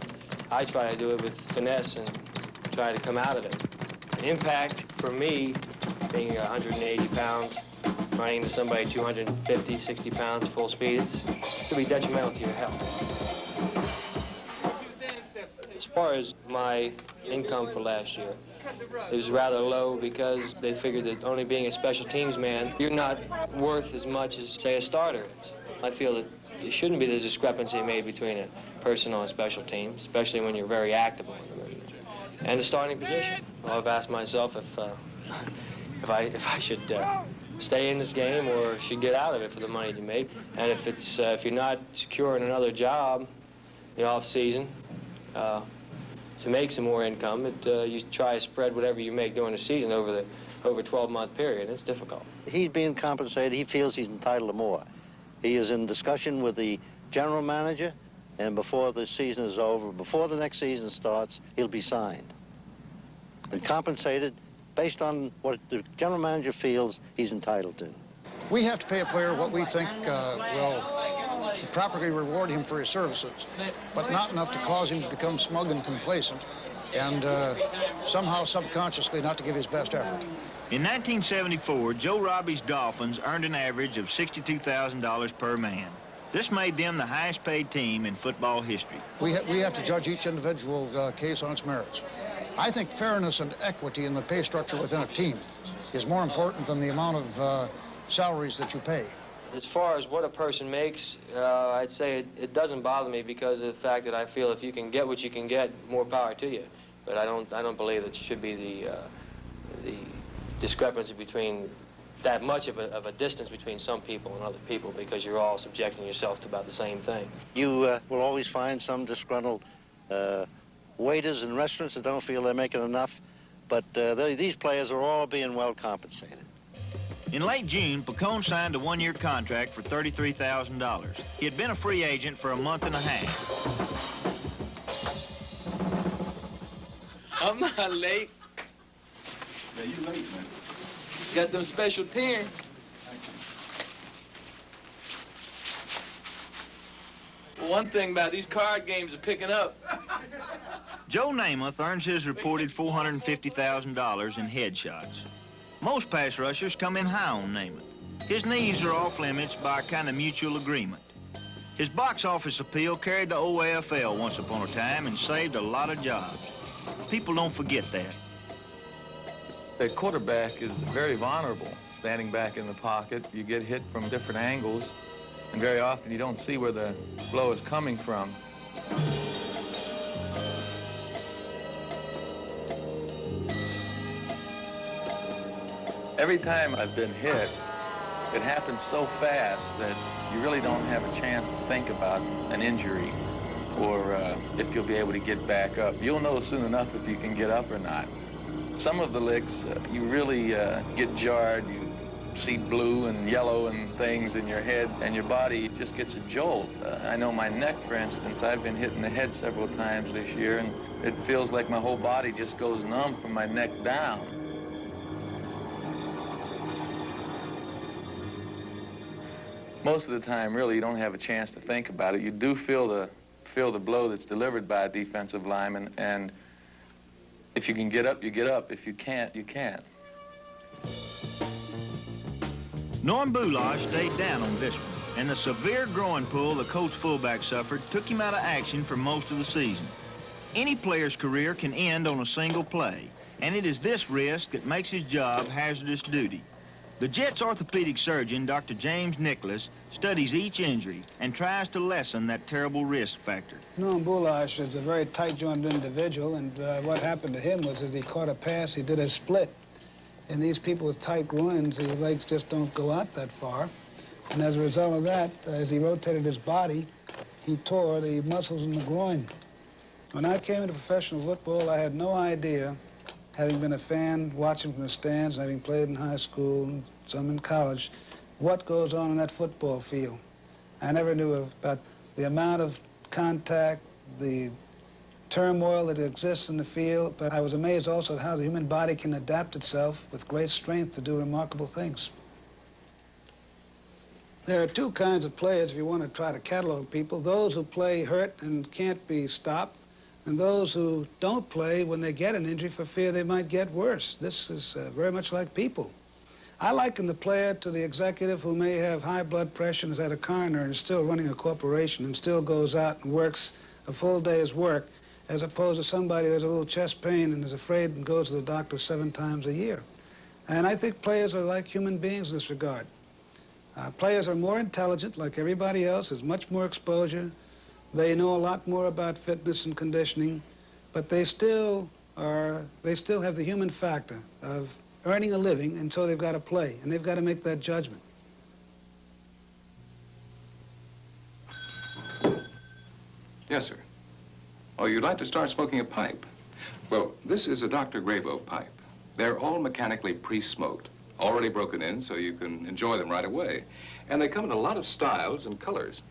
I try to do it with finesse and try to come out of it. Impact for me, being 180 pounds, running to somebody 250, 60 pounds full speed, it could be detrimental to your health. As far as my income for last year, it was rather low because they figured that only being a special teams man, you're not worth as much as, say, a starter is. I feel that there shouldn't be the discrepancy made between a personal and special teams, especially when you're very active on them. And the starting position. Well, I've asked myself if I should stay in this game or should get out of it for the money to make. And if you're not secure in another job in the off season to make some more income, you try to spread whatever you make during the season over a 12-month period. It's difficult. He's being compensated. He feels he's entitled to more. He is in discussion with the general manager, and before the season is over, before the next season starts, he'll be signed and compensated based on what the general manager feels he's entitled to. We have to pay a player what we think will properly reward him for his services, but not enough to cause him to become smug and complacent and somehow subconsciously not to give his best effort. In 1974, Joe Robbie's Dolphins earned an average of $62,000 per man. This made them the highest paid team in football history. We have to judge each individual case on its merits. I think fairness and equity in the pay structure within a team is more important than the amount of salaries that you pay. As far as what a person makes, I'd say it doesn't bother me because of the fact that I feel if you can get what you can get, more power to you. But I don't believe it should be the discrepancy between that much of a distance between some people and other people because you're all subjecting yourself to about the same thing. You will always find some disgruntled waiters in restaurants that don't feel they're making enough, but these players are all being well compensated. In late June, Picone signed a one-year contract for $33,000. He had been a free agent for a month and a half. I'm not late. Yeah, you late, man. Got them special teams. Well, one thing about these card games are picking up. Joe Namath earns his reported $450,000 in headshots. Most pass rushers come in high on Namath. His knees are off limits by a kind of mutual agreement. His box office appeal carried the old AFL once upon a time and saved a lot of jobs. People don't forget that. The quarterback is very vulnerable. Standing back in the pocket, you get hit from different angles, and very often you don't see where the blow is coming from. Every time I've been hit, it happens so fast that you really don't have a chance to think about an injury or if you'll be able to get back up. You'll know soon enough if you can get up or not. Some of the licks, you really get jarred. You see blue and yellow and things in your head, and your body just gets a jolt. I know my neck, for instance, I've been hit in the head several times this year, and it feels like my whole body just goes numb from my neck down. Most of the time, really, you don't have a chance to think about it. You do feel the blow that's delivered by a defensive lineman, and if you can get up, you get up. If you can't, you can't. Norm Boulage stayed down on this one, and the severe groin pull the Colts fullback suffered took him out of action for most of the season. Any player's career can end on a single play, and it is this risk that makes his job hazardous duty. The Jets orthopedic surgeon, Dr. James Nicholas, studies each injury and tries to lessen that terrible risk factor. Norm Boulage is a very tight-jointed individual, and what happened to him was as he caught a pass, he did a split. And these people with tight groins, the legs just don't go out that far. And as a result of that, as he rotated his body, he tore the muscles in the groin. When I came into professional football, I had no idea, having been a fan, watching from the stands, and having played in high school and some in college, what goes on in that football field. I never knew about the amount of contact, the turmoil that exists in the field, but I was amazed also at how the human body can adapt itself with great strength to do remarkable things. There are two kinds of players, if you want to try to catalog people: those who play hurt and can't be stopped, and those who don't play when they get an injury for fear they might get worse. This is very much like people. I liken the player to the executive who may have high blood pressure and is at a coroner and is still running a corporation and still goes out and works a full day's work, as opposed to somebody who has a little chest pain and is afraid and goes to the doctor 7 times a year. And I think players are like human beings in this regard. Players are more intelligent, like everybody else. There's much more exposure. They know a lot more about fitness and conditioning, but they still have the human factor of earning a living, and so they've got to play, and they've got to make that judgment. Yes, sir. Oh, you'd like to start smoking a pipe? Well, this is a Dr. Grabow pipe. They're all mechanically pre-smoked, already broken in so you can enjoy them right away. And they come in a lot of styles and colors.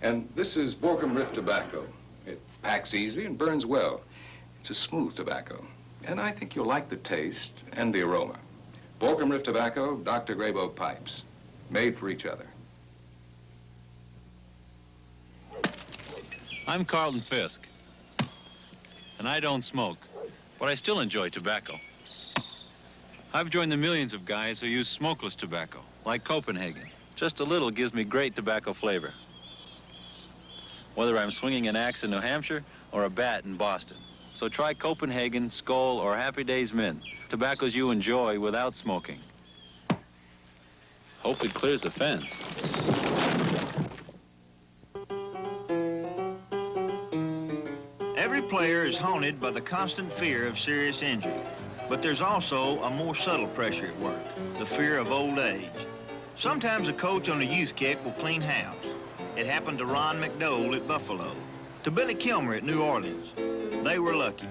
And this is Borkum Riff tobacco. It packs easy and burns well. It's a smooth tobacco. And I think you'll like the taste and the aroma. Borkum Riff tobacco, Dr. Grabow pipes. Made for each other. I'm Carlton Fisk, and I don't smoke, but I still enjoy tobacco. I've joined the millions of guys who use smokeless tobacco, like Copenhagen. Just a little gives me great tobacco flavor. Whether I'm swinging an axe in New Hampshire or a bat in Boston. So try Copenhagen, Skoal, or Happy Days Mint, tobaccos you enjoy without smoking. Hope it clears the fence. Every player is haunted by the constant fear of serious injury, but there's also a more subtle pressure at work, the fear of old age. Sometimes a coach on a youth kick will clean house. It happened to Ron McDole at Buffalo, to Billy Kilmer at New Orleans. They were lucky.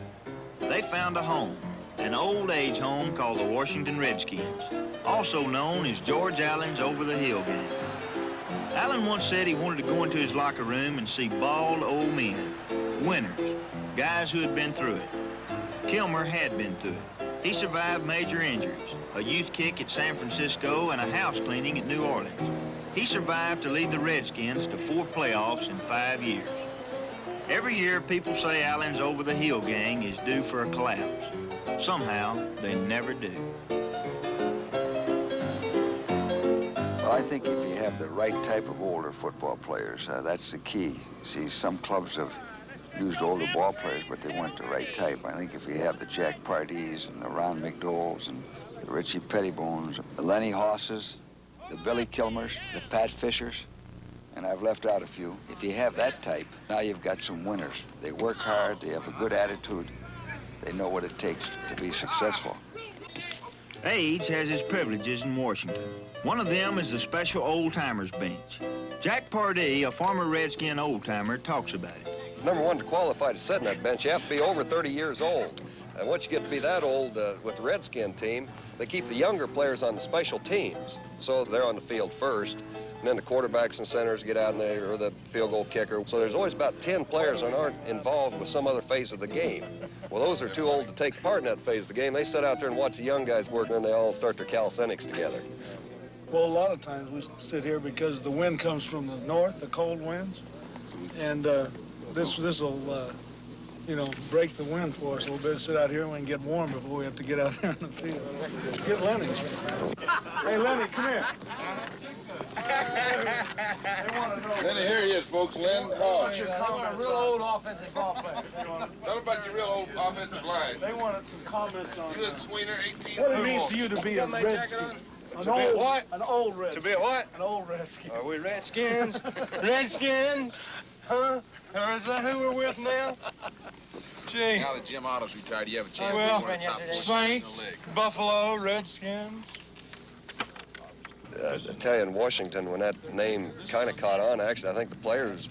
They found a home, an old age home called the Washington Redskins, also known as George Allen's over-the-hill game. Allen once said he wanted to go into his locker room and see bald old men, winners, guys who had been through it. Kilmer had been through it. He survived major injuries, a youth kick at San Francisco and a house cleaning at New Orleans. He survived to lead the Redskins to 4 playoffs in 5 years. Every year, people say Allen's over-the-hill gang is due for a collapse. Somehow, they never do. Well, I think if you have the right type of older football players, that's the key. See, some clubs have used older ball players, but they weren't the right type. I think if you have the Jack Pardees and the Ron McDowells and the Richie Pettibones, the Lenny Hosses, the Billy Kilmers, the Pat Fishers, and I've left out a few. If you have that type, now you've got some winners. They work hard, they have a good attitude, they know what it takes to be successful. Age has its privileges in Washington. One of them is the special old-timers bench. Jack Pardee, a former Redskin old-timer, talks about it. Number one, to qualify to sit in that bench, you have to be over 30 years old. And once you get to be that old with the Redskin team, they keep the younger players on the special teams. So they're on the field first, and then the quarterbacks and centers get out, or the field goal kicker. So there's always about 10 players that aren't involved with some other phase of the game. Well, those are too old to take part in that phase of the game. They sit out there and watch the young guys work, and then they all start their calisthenics together. Well, a lot of times we sit here because the wind comes from the north, the cold winds, and this will, you know, break the wind for us. We'll better sit out here and we can get warm before we have to get out there in the field. Get Lenny. Hey, Lenny, come here. Lenny, here he is, folks. Len. What's your comments? Real old offensive ball player. Tell them about your real old offensive line. They wanted some comments on You and Sweener, 18. what it means to you to be a Redskin. To be a what? An old Redskin. To be a what? An old Redskin. Are we Redskins? Redskins? Huh? Or is that who we're with now? Gee. Now that Jim Otto's retired, you have a chance Well, to win top 4 Saints, in the league. Buffalo, Redskins. I tell you, in Washington, when that name kind of caught on, actually, I think the players,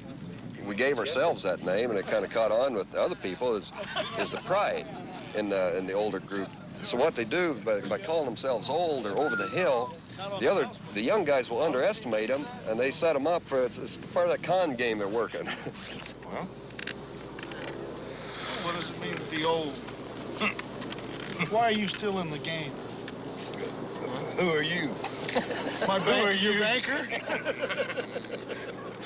we gave ourselves that name, and it kind of caught on with the other people, is the pride in the older group. So what they do, by calling themselves old or over the hill, the young guys will underestimate them, and they set them up for, it's part of that con game they're working. Well, what does it mean to be old? Why are you still in the game? Who are you? My bank, who are you? Banker?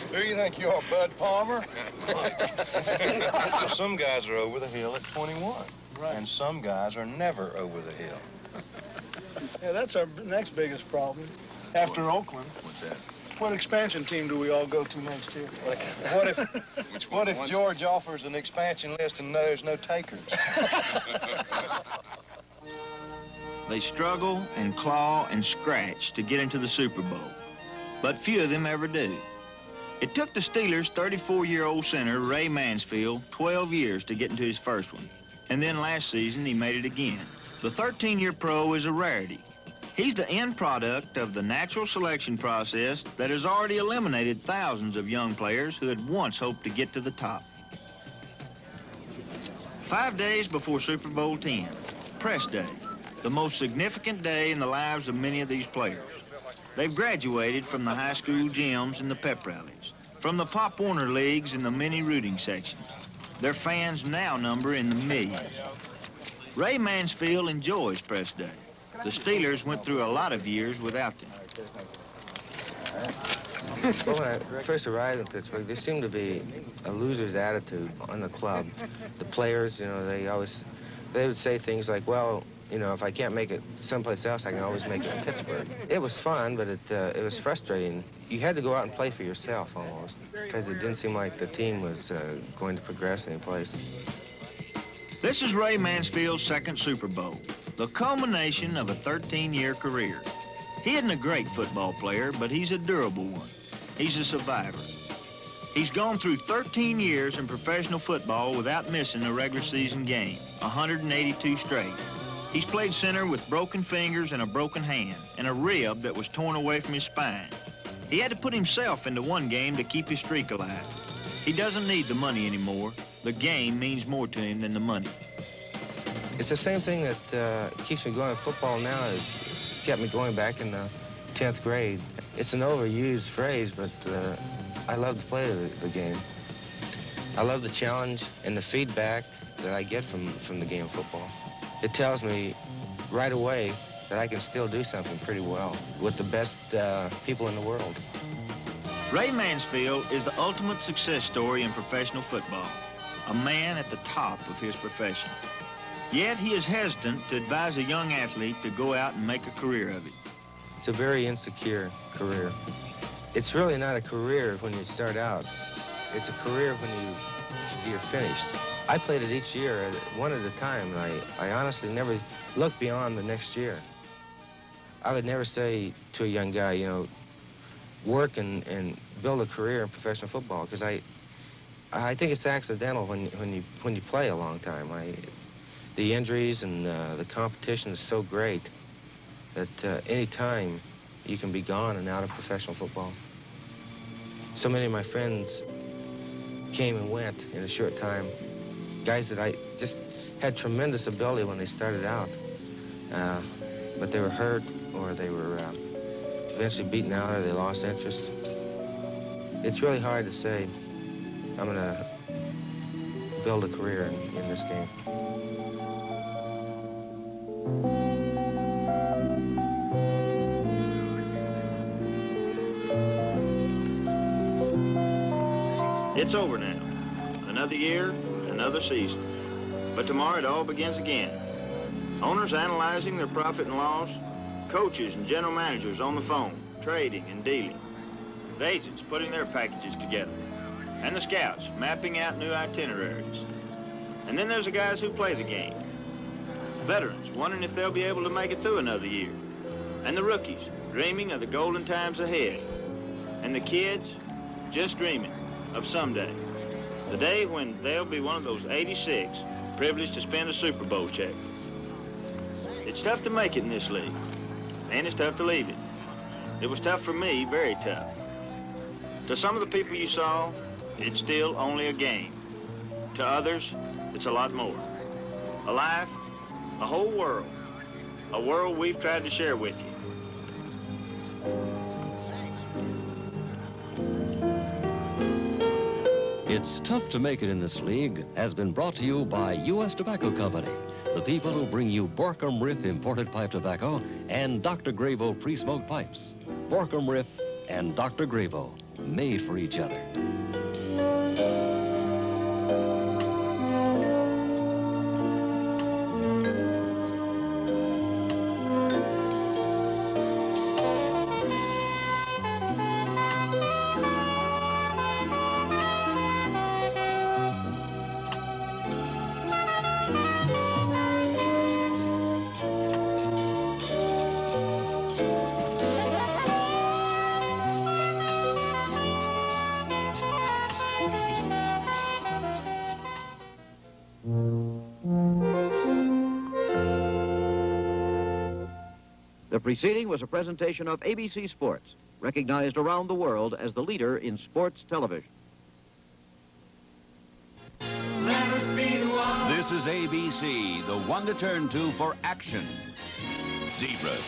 Who do you think you are, Bud Palmer? Some guys are over the hill at 21. Right. And some guys are never over the hill. Yeah, that's our next biggest problem after Oakland. What's that? What expansion team do we all go to next year? What if George offers an expansion list and there's no takers? They struggle and claw and scratch to get into the Super Bowl, but few of them ever do. It took the Steelers' 34-year-old center, Ray Mansfield, 12 years to get into his first one. And then last season, he made it again. The 13-year pro is a rarity. He's the end product of the natural selection process that has already eliminated thousands of young players who had once hoped to get to the top. 5 days before Super Bowl X, press day, the most significant day in the lives of many of these players. They've graduated from the high school gyms and the pep rallies, from the Pop Warner leagues and the mini rooting sections. Their fans now number in the millions. Ray Mansfield enjoys press day. The Steelers went through a lot of years without them. Well, when I first arrived in Pittsburgh, there seemed to be a loser's attitude on the club. The players, you know, they would say things like, well, you know, if I can't make it someplace else, I can always make it in Pittsburgh. It was fun, but it was frustrating. You had to go out and play for yourself almost, because it didn't seem like the team was going to progress anyplace. This is Ray Mansfield's second Super Bowl, the culmination of a 13-year career. He isn't a great football player, but he's a durable one. He's a survivor. He's gone through 13 years in professional football without missing a regular season game, 182 straight. He's played center with broken fingers and a broken hand, and a rib that was torn away from his spine. He had to put himself into one game to keep his streak alive. He doesn't need the money anymore. The game means more to him than the money. It's the same thing that keeps me going in football now as kept me going back in the 10th grade. It's an overused phrase, but I love to play the game. I love the challenge and the feedback that I get from the game of football. It tells me right away that I can still do something pretty well with the best people in the world. Ray Mansfield is the ultimate success story in professional football, a man at the top of his profession. Yet he is hesitant to advise a young athlete to go out and make a career of it. It's a very insecure career. It's really not a career when you start out. It's a career when you're finished. I played it each year, one at a time, and I honestly never looked beyond the next year. I would never say to a young guy, you know, work and build a career in professional football, because I think it's accidental when you play a long time. The injuries and the competition is so great that any time you can be gone and out of professional football. So many of my friends came and went in a short time. Guys that I just had tremendous ability when they started out, but they were hurt or they were eventually beaten out or they lost interest. It's really hard to say, I'm going to build a career in this game. It's over now. Another year, another season. But tomorrow it all begins again. Owners analyzing their profit and loss, coaches and general managers on the phone, trading and dealing. The agents putting their packages together. And the scouts mapping out new itineraries. And then there's the guys who play the game. Veterans wondering if they'll be able to make it through another year. And the rookies dreaming of the golden times ahead. And the kids just dreaming of someday. The day when they'll be one of those 86 privileged to spend a Super Bowl check. It's tough to make it in this league, and it's tough to leave it. It was tough for me, very tough. To some of the people you saw, it's still only a game. To others, it's a lot more. A life, a whole world. A world we've tried to share with you. It's Tough to Make It in This League has been brought to you by U.S. Tobacco Company, the people who bring you Borkum Riff imported pipe tobacco and Dr. Graveau pre-smoked pipes. Borkum Riff and Dr. Graveau, made for each other. The preceding was a presentation of ABC Sports, recognized around the world as the leader in sports television. This is ABC, the one to turn to for action. Zebra,